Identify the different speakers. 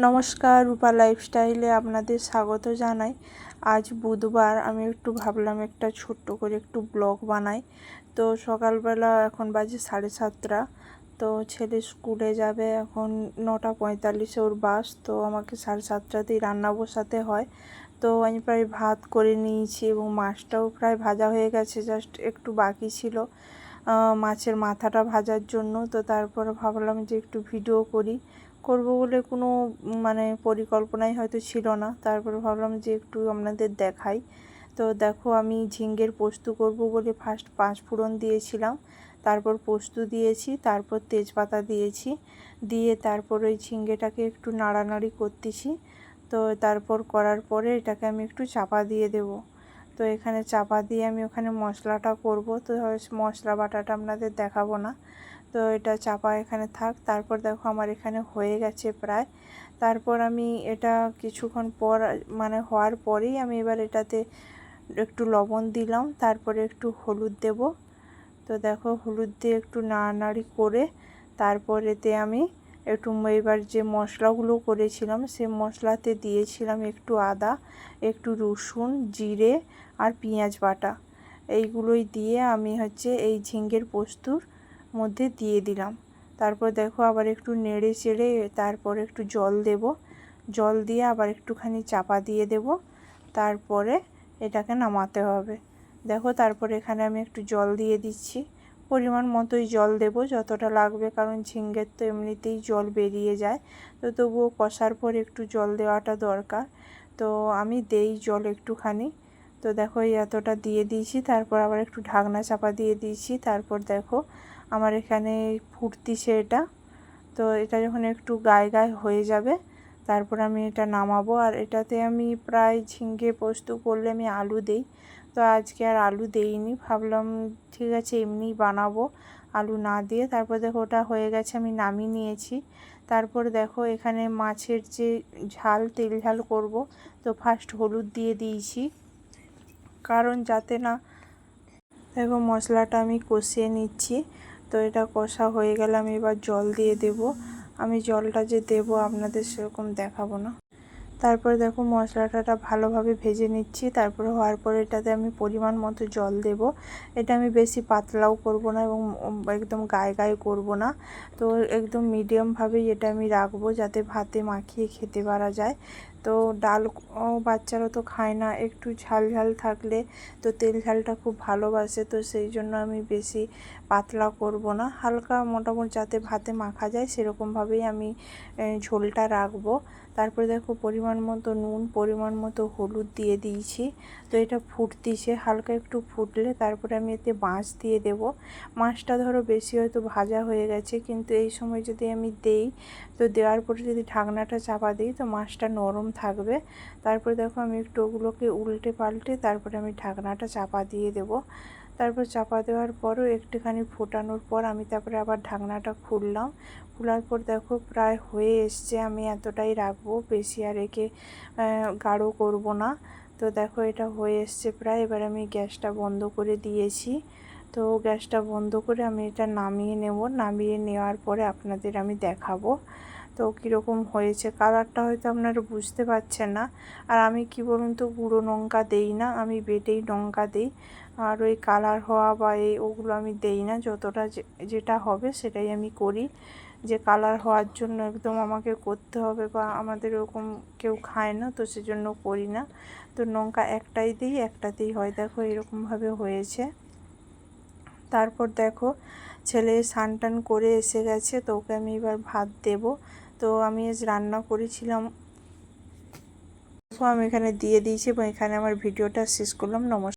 Speaker 1: নমস্কার, রূপা লাইফস্টাইলে আপনাদের স্বাগত জানাই। আজ বুধবার, আমি একটু ভাবলাম একটা ছোট্ট করে একটু ব্লগ বানাই। তো সকালবেলা এখন বাজে 7:30। তো ছেলে স্কুলে যাবে, এখন 9:45 ওর বাস। তো আমাকে 7:30তেই রান্না বসাতে হয়। তো আমি প্রায় ভাত করে নিয়েছি এবং মাছটাও প্রায় ভাজা হয়ে গেছে, জাস্ট একটু বাকি ছিল মাছের মাথাটা ভাজার জন্য। তো তারপরে ভাবলাম যে একটু ভিডিও করব বলে কোনো পরিকল্পনাই হয়তো ছিল না। তারপরে ভাবলাম যে একটু আপনাদের দেখাই। তো দেখো, আমি ঝিঙ্গের পোস্ত করব বলে ফার্স্ট 5 ফোড়ন দিয়েছিলাম, তারপর পোস্ত দিয়েছি, তারপর তেজপাতা দিয়েছি, দিয়ে তারপর ওই ঝিঙ্গেটাকে একটু নাড়ানাড়ি করতেছি। তো তারপর করার পরে এটাকে আমি একটু চাপা দিয়ে দেব। তো এখানে চাপা দিয়ে আমি ওখানে মশলাটা করব। তো মশলা বাটাটা আপনাদের দেখাবো না। তো এটা চাপা এখানে থাক। তারপর দেখো আমার এখানে হয়ে গেছে প্রায়। তারপর আমি এটা কিছুক্ষণ পর হওয়ার পরেই আমি এবার এটাতে একটু লবণ দিলাম, তারপরে একটু হলুদ দেব। তো দেখো, হলুদ দিয়ে একটু নাড়ানাড়ি করে তারপর এতে আমি একটু এবার যে মশলাগুলো করেছিলাম সে মশলাতে দিয়েছিলাম একটু আদা, একটু রসুন, জিরে আর পেঁয়াজ বাটা। এইগুলোই দিয়ে আমি এই ঝিঙ্গের পোস্তর মধ্যে দিয়ে দিলাম। তারপর দেখো আবার একটু নেড়ে চেড়ে তারপর একটু জল দেব। জল দিয়ে আবার একটুখানি চাপা দিয়ে দেব। তারপরে এটাকে নামাতে হবে। দেখো, তারপরে এখানে আমি একটু জল দিয়ে দিচ্ছি, পরিমাণ মতোই জল দেব, যতটা লাগবে, কারণ ঝিঙ্গের তো এমনিতেই জল বেরিয়ে যায়। তো তবুও কষার পর একটু জল দেওয়াটা দরকার। তো আমি দেই জল একটুখানি। তো দেখো, এই এতটা দিয়ে দিয়েছি, তারপর আবার একটু ঢাকনা চাপা দিয়ে দিয়েছি। তারপর দেখো আমার এখানে ফুটতিছে এটা। তো এটা যখন একটু গায়ে গায়ে হয়ে যাবে তারপর আমি এটা নামাবো। আর এটাতে আমি প্রায় ঝিঙ্গে পোস্ত করলে আমি আলু দেই, তো আজকে আর আলু দেইনি, ভাবলাম ঠিক আছে এমনিই বানাবো আলু না দিয়ে। তারপর দেখো ওটা হয়ে গেছে, আমি নামিয়ে নিয়েছি। তারপর দেখো এখানে মাছের যে তেল ঝাল করব, তো ফার্স্ট হলুদ দিয়ে দিয়েছি, কারণ যাতে না, দেখো মশলাটা আমি কষিয়ে নিচ্ছি। তো এটা কষা হয়ে গেলে আমি এবার জল দিয়ে দেব। আমি জলটা যে দেব আপনাদের সেরকম দেখাবো না। তারপরে দেখো মশলাটা ভালোভাবে ভেজে নিচ্ছি। তারপরে হওয়ার পরে এটাতে আমি পরিমাণ মতো জল দেব। এটা আমি বেশি পাতলাও করব না এবং একদম গায়ে গায়ে করব না। তো একদম মিডিয়ামভাবেই এটা আমি রাখবো, যাতে ভাতে মাখিয়ে খেতে পারা যায়। তো ডাল বাচ্চারা তো খায় না, একটু ঝাল ঝাল থাকলে তো তেল ঝালটা খুব ভালোবাসে। তো সেই জন্য আমি বেশি পাতলা করব না, হালকা মোটামুটি যাতে ভাতে মাখা যায় সেরকমভাবেই আমি ঝোলটা রাখবো। তারপরে দেখো পরিমাণ মতো নুন, পরিমাণ মতো হলুদ দিয়ে দিয়েছি। তো এটা ফুটতিছে, হালকা একটু ফুটলে তারপরে আমি এতে মাছ দিয়ে দেব। মাছটা ধরো বেশি হয়তো ভাজা হয়ে গেছে, কিন্তু এই সময় যদি আমি দেই, তো দেওয়ার পরে যদি ঢাকনাটা চাপা দিই তো মাছটা নরম থাকবে। তারপরে দেখো আমি একটু ওগুলোকে উল্টে পাল্টে তারপরে আমি ঢাকনাটা চাপা দিয়ে দেব। তারপর চাপা দেওয়ার পরও একটুখানি ফোটানোর পর আমি তারপরে আবার ঢাকনাটা খুললাম। খোলার পর দেখো প্রায় হয়ে এসছে, আমি এতটাই রাখবো, বেশি আর একে গাঢ় করব না। তো দেখো এটা হয়ে এসছে প্রায়। এবার আমি গ্যাসটা বন্ধ করে দিয়েছি। তো গ্যাসটা বন্ধ করে আমি এটা নামিয়ে নেব। নামিয়ে নেওয়ার পরে আপনাদের আমি দেখাবো তো কীরকম হয়েছে। কালারটা হয়তো আপনারা বুঝতে পারছেন না। আর আমি কি বলুন তো, গুঁড়ো লঙ্কা দেই না, আমি বেটেই লঙ্কা দিই। আর ওই কালার হওয়া বা ওগুলো আমি দেই না, যতটা যেটা হবে সেটাই আমি করি। যে কালার হওয়ার জন্য একদম আমাকে করতে হবে বা আমাদের ওরকম কেউ খায় না, তো সেজন্য করি না। তো লঙ্কা একটাই দিই, একটাতেই হয়। দেখো এরকমভাবে হয়েছে। তারপর দেখো ছেলে স্নান টান করে এসে গেছে, তো ওকে আমি এবার ভাত দেব। তো আমি আজ রান্না করেছিলাম, আমি এখানে দিয়ে দিয়েছি এবং এখানে আমার ভিডিওটা শেষ করলাম। নমস্কার।